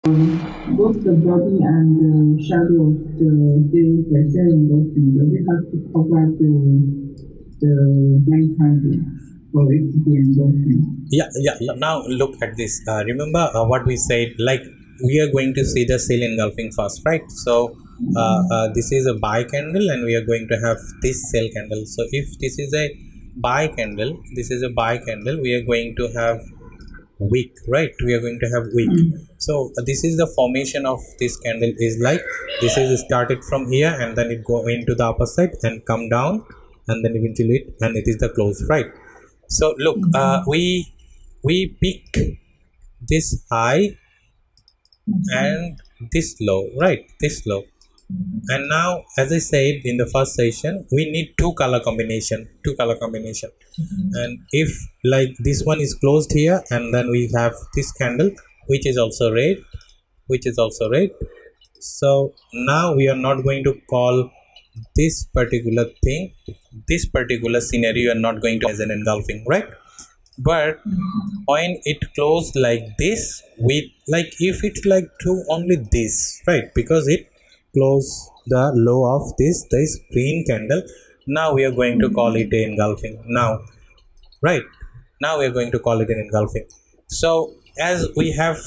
Both the body and the shadow of the day by selling those things, we have to cover the nine candles for it to be engulfing. Yeah. Now look at this. Remember what we said, like we are going to see the sale engulfing first, right? So this is a buy candle and we are going to have this sell candle. So if this is a buy candle, this is a buy candle, we are going to have week, right? We are going to have week. So this is the formation of this candle, is like this is started from here and then it go into the upper side and come down and then eventually and it is the close, right? So look, we pick this high and this low, right? This low. And now, as I said in the first session, we need two color combination. And if like this one is closed here and then we have this candle which is also red, so now we are not going to call this particular thing, this particular scenario, are not going to as an engulfing, right? But when it closed like this, with like if it's like to only this, right? Because it close the low of this green candle, now we are going to call it a engulfing now, right? Now we are going to call it an engulfing. So as we have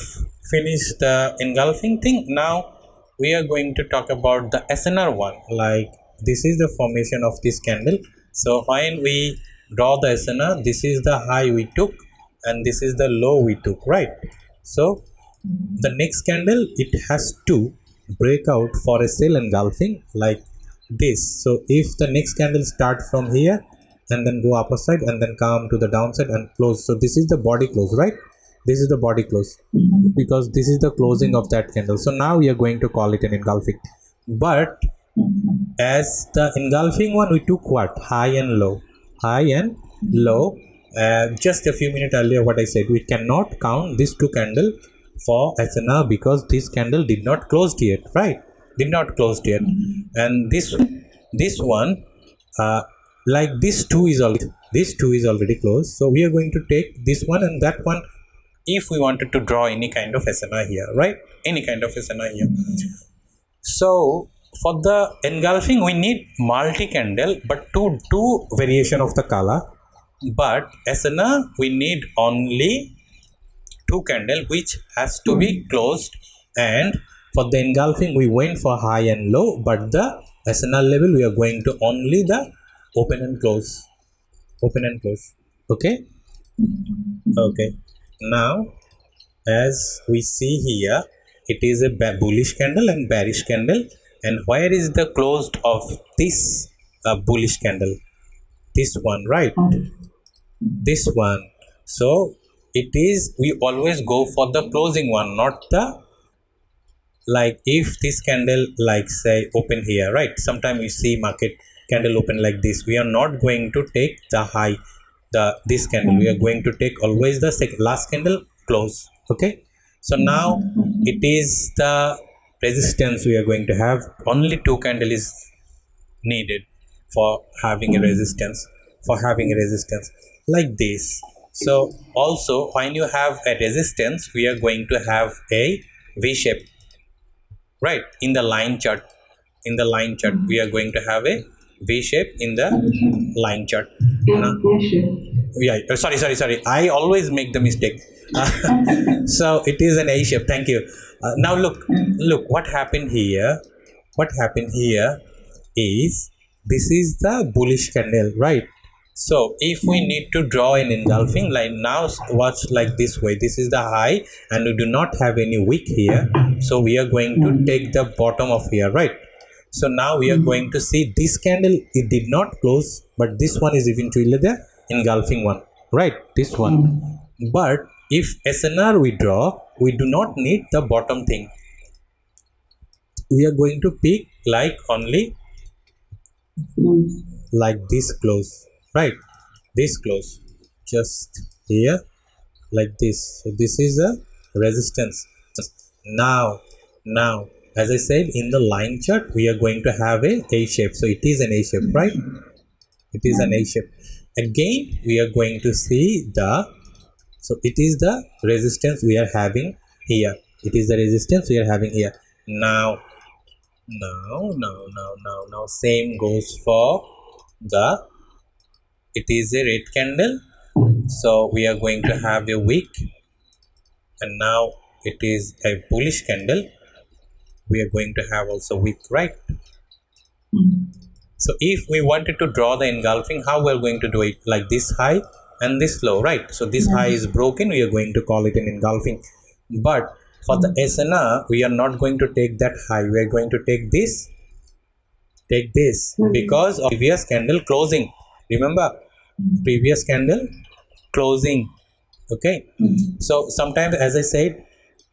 finished the engulfing thing, now we are going to talk about the SNR one. Like this is the formation of this candle. So when we draw the SNR, this is the high we took and this is the low we took, right? So the next candle, it has to break out for a sell engulfing like this. So if the next candle start from here and then go upper side and then come to the downside and close, so this is the body close, right? This is the body close because this is the closing of that candle. So now we are going to call it an engulfing. But as the engulfing one, we took what? High and low. Just a few minutes earlier what I said, we cannot count these two candle for SNR because this candle did not closed yet, right? And this one, like this two is already closed, so we are going to take this one and that one if we wanted to draw any kind of SNR here, right? Any kind of SNR here. So for the engulfing we need multi candle but two variation of the color, but SNR we need only two candle which has to be closed. And for the engulfing we went for high and low, but the SNR level we are going to only the open and close. Okay. Now as we see here, it is a bullish candle and bearish candle. And where is the closed of this bullish candle? This one, right? This one. So it is, we always go for the closing one, not the, like if this candle like say open here, right? Sometimes you see market candle open like this, we are not going to take the high, this candle, we are going to take always the last candle close. Okay, so now it is the resistance we are going to have, only two candle is needed for having a resistance, like this. So also when you have a resistance, we are going to have a V shape, right? In the line chart, we are going to have a V shape in the line chart. Sorry, I always make the mistake. So it is an A shape. Thank you. Now look what happened here. Is this is the bullish candle, right? So if we need to draw an engulfing line, now watch like this way, this is the high and we do not have any wick here, so we are going to take the bottom of here, right? So now we are going to see this candle, it did not close, but this one is eventually the engulfing one, right? This one. But if SNR we draw, we do not need the bottom thing, we are going to pick like only like this close, right? This close just here like this. So this is a resistance. Now as I said, in the line chart we are going to have a A shape, so it is an A shape, right? It is an A shape. Again we are going to see the, so it is the resistance we are having here. it is the resistance we are having here. Now same goes for the, it is a red candle, so we are going to have a wick, and now it is a bullish candle, we are going to have also wick, right? So if we wanted to draw the engulfing, how we are going to do it? Like this high and this low, right? So this high is broken, we are going to call it an engulfing. But for the SNR, we are not going to take that high, we are going to take this because of previous candle closing. Remember, previous candle closing. Okay, so sometimes, as I said,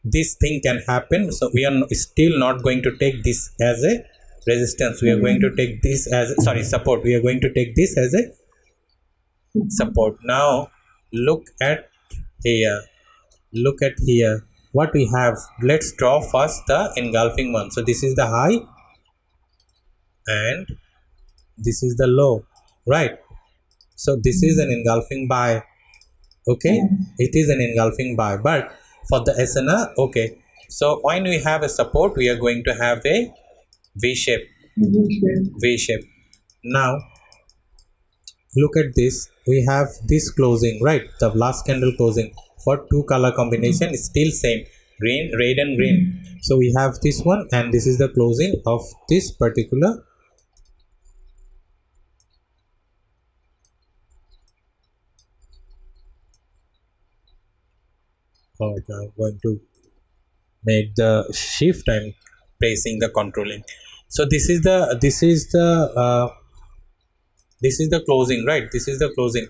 this thing can happen, so we are still not going to take this as a resistance, we are going to take this as support, we are going to take this as a support. Now look at here, what we have. Let's draw first the engulfing one. So this is the high and this is the low, right? So this is an engulfing buy. Okay, it is an engulfing buy. But for the SNR, okay, so when we have a support, we are going to have a V shape. Now look at this, we have this closing, right? The last candle closing for two color combination is still same, green, red and green. So we have this one, and this is the closing of this particular I'm going to make the shift, I'm pressing the controlling. So this is the closing, right? This is the closing,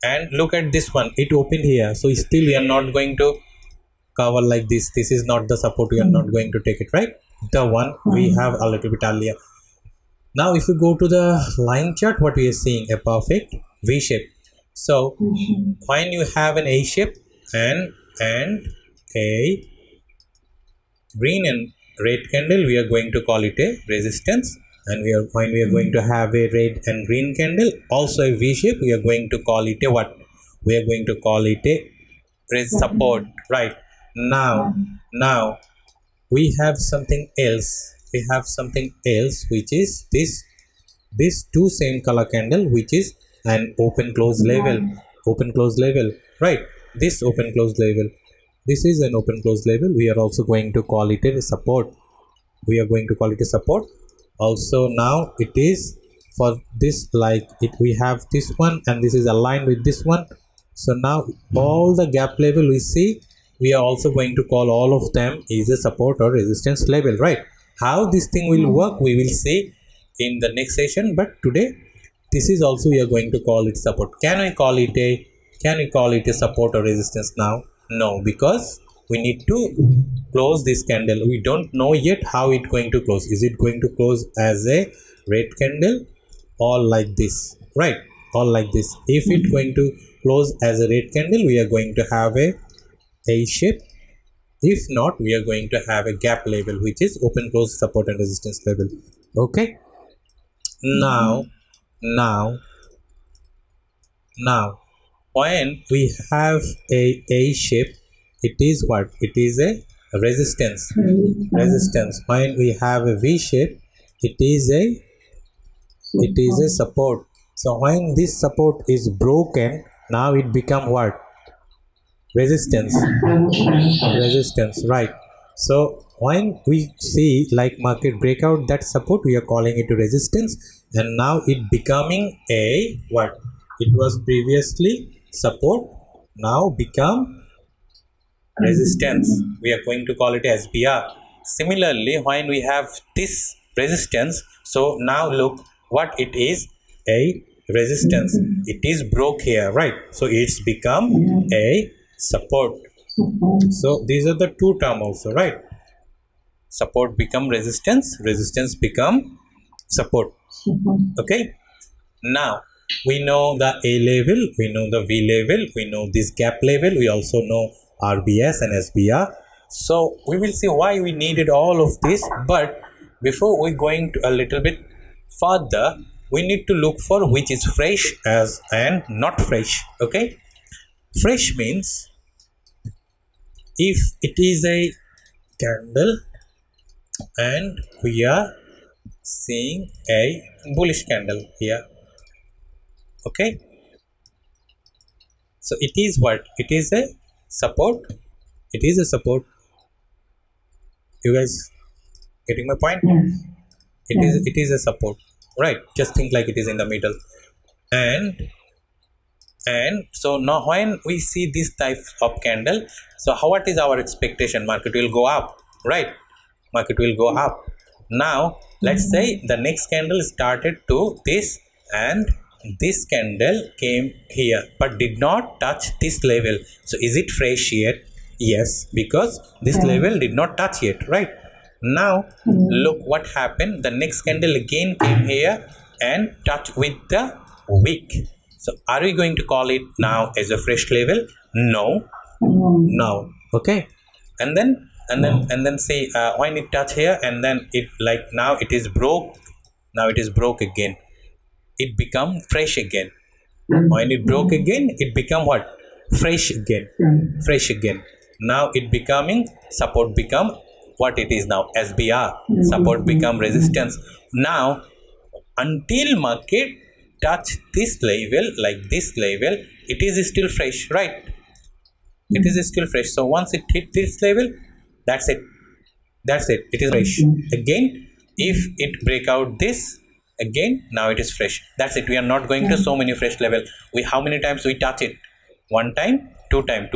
and look at this one, it opened here, so still we are not going to cover like this. This is not the support, we are not going to take it, right? The one we have a little bit earlier. Now if we go to the line chart, what we are seeing, a perfect V shape. So when you have an A shape and a green and red candle, we are going to call it a resistance, and when we are going to have a red and green candle, also a V shape, we are going to call it a what? We are going to call it a support, right? Now we have something else. Which is this two same color candle, which is an open close level, right? This open close level, this is an open close level, we are also going to call it a support. Also now it is for this, like it, we have this one and this is aligned with this one. So now all the gap level we see, we are also going to call all of them is a support or resistance level, right? How this thing will work, we will see in the next session, but today this is also we are going to call it support. Can we call it a support or resistance now? No, because we need to close this candle. We don't know yet how it's going to close. Is it going to close as a red candle or like this, right? Or like this. If it's going to close as a red candle, we are going to have a shape. If not, we are going to have a gap level, which is open close support and resistance level. Okay, now when we have a shape, it is what? It is a resistance. When we have a V shape, it is a support. So when this support is broken, now it become what? Resistance, right? So when we see like market breakout that support, we are calling it a resistance, and now it becoming a what? It was previously support, now become resistance, we are going to call it as BR. Similarly, when we have this resistance, so now look what it is, a resistance, it is broke here, right? So it's become a support. So these are the two terms also, right? Support become resistance, resistance become support. Okay, now we know the A level, we know the V level, we know this gap level, we also know RBS and SBR. So we will see why we needed all of this, but before we going to a little bit further, we need to look for which is fresh as and not fresh. Okay, fresh means if it is a candle, and we are seeing a bullish candle here. Okay, so it is what? It is a support. It is a support. You guys getting my point? Yes. It is a support, right? Just think like it is in the middle. And so now when we see this type of candle, so what is our expectation? Market will go up, right? Market will go up. Now let's say the next candle started to this, and this candle came here but did not touch this level. So is it fresh yet? Yes, because this level did not touch yet, right? Now look what happened. The next candle again came here and touched with the wick. So are we going to call it now as a fresh level? No. No. Okay. And then say when it touch here, and then it like now it is broke. Now it is broke again. It become fresh again. When it broke again, it become what? Fresh again. Fresh again. Now it becoming support, become what it is now, SBR. Support become resistance. Now until market touch this level, like this level, it is still fresh, right? It is still fresh. So once it hit this level, that's it. That's it. It is fresh. Again, if it break out this again, now it is fresh. That's it. We are not going to so many fresh level. We how many times we touch it? One time, two time.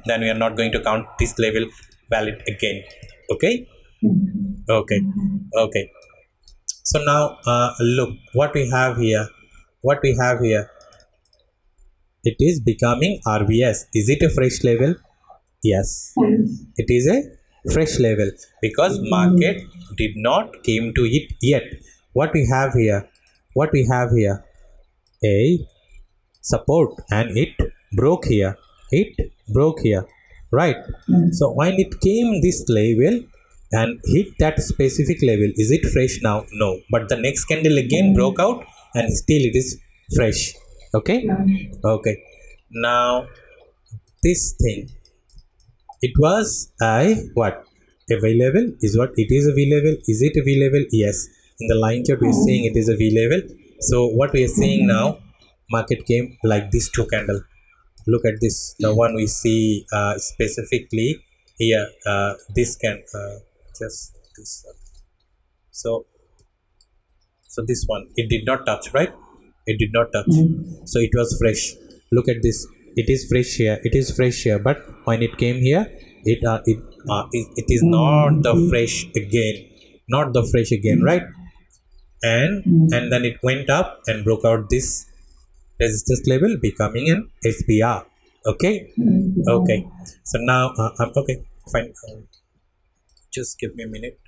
Then we are not going to count this level valid again. Okay. Okay. So now look what we have here. It is becoming RVS. Is it a fresh level? Yes, it is a fresh level because market did not came to it yet. What we have here? A support, and it broke here. Right? So when it came this level and hit that specific level, is it fresh now? No. But the next candle again broke out, and still it is fresh. Okay. Now this thing, it was a what? A V level is what? It is a V level. Is it a V level? Yes. In the line chart we are saying it is a V level. So what we are seeing now, market came like this two candle. Look at this, the one we see specifically here. This can just this. So this one, it did not touch, right? It did not touch. So it was fresh. Look at this. It is fresh here. But when it came here, it is not the fresh again. Right? And then it went up and broke out this resistance level, becoming an SBR. Okay. So now okay, fine. Just give me a minute.